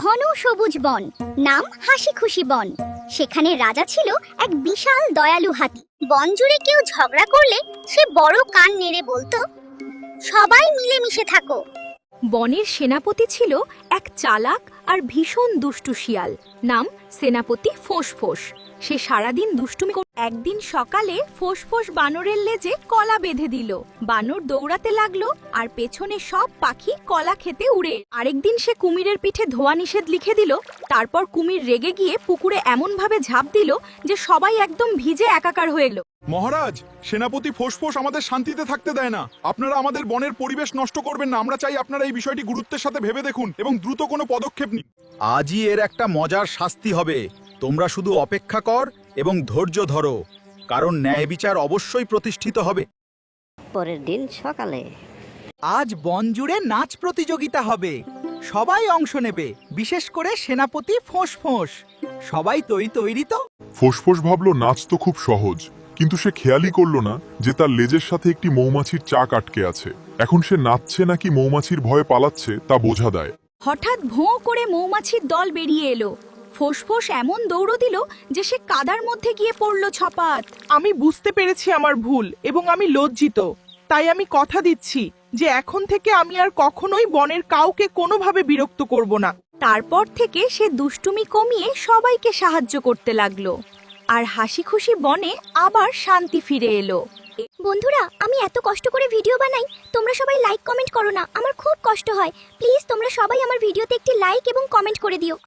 ঘন সবুজ বন, নাম হাসি খুশি বন। সেখানে রাজা ছিল এক বিশাল দয়ালু হাতি। বন জুড়ে কেউ ঝগড়া করলে সে বড় কান নেড়ে বলতো, সবাই মিলেমিশে থাকো। বনের সেনাপতি ছিল এক চালাক আর ভীষণ দুষ্টু শিয়াল, নাম সেনাপতি ফোঁস। সে সারাদিন দুষ্টুমি একদিন সকালে ফোঁস বানরের লেজে কলা বেঁধে দিল। বানর দৌড়াতে লাগলো আর পেছনে সব পাখি কলা খেতে উড়ে। আরেকদিন সে কুমিরের পিঠে ধোয়া নিষেধ লিখে দিল। তারপর কুমির রেগে গিয়ে পুকুরে এমন ভাবে ঝাঁপ দিল যে সবাই একদম ভিজে একাকার হয়ে গেল। মহারাজ, সেনাপতি ফোঁস আমাদের শান্তিতে থাকতে দেয় না। আপনারা আমাদের বনের পরিবেশ নষ্ট করবেন না। আমরা চাই আপনারা এই বিষয়টি গুরুত্বের সাথে ভেবে দেখুন এবং দ্রুত কোনো পদক্ষেপ নিন। আজই এর একটা মজার শাস্তি হবে। তোমরা শুধু অপেক্ষা কর এবং ধৈর্য ধরো, কারণ ন্যায় বিচার অবশ্যই প্রতিষ্ঠিত হবে। পরের দিন সকালে আজ বন জুড়ে নাচ প্রতিযোগিতা হবে। সবাই অংশ নেবে, বিশেষ করে সেনাপতি ফোঁস। সবাই তৈরি তো? ফোঁস ভাবলো নাচ তো খুব সহজ, কিন্তু সে খেয়ালই করলো না যে তার লেজের সাথে একটি মৌমাছির চাক আটকে আছে। এখন সে নাচছে নাকি মৌমাছির ভয়ে পালাচ্ছে তা বোঝা দেয়। হঠাৎ ভোঁ করে মৌমাছির দল বেরিয়ে এলো। ফোঁস এমন দৌড় দিল যে সে কাদার মধ্যে গিয়ে পড়ল ছপাত। আমি বুঝতে পেরেছি আমার ভুল এবং আমি লজ্জিত। তাই আমি কথা দিচ্ছি যে এখন থেকে আমি আর কখনোই বনের কাউকে কোনোভাবে বিরক্ত করব না। তারপর থেকে সে দুষ্টুমি কমিয়ে সবাইকে সাহায্য করতে লাগলো আর হাসি খুশি বনে আবার শান্তি ফিরে এলো। বন্ধুরা, আমি এত কষ্ট করে ভিডিও বানাই, তোমরা সবাই লাইক কমেন্ট করো না, আমার খুব কষ্ট হয়। প্লিজ তোমরা সবাই আমার ভিডিওতে একটি লাইক এবং কমেন্ট করে দিও।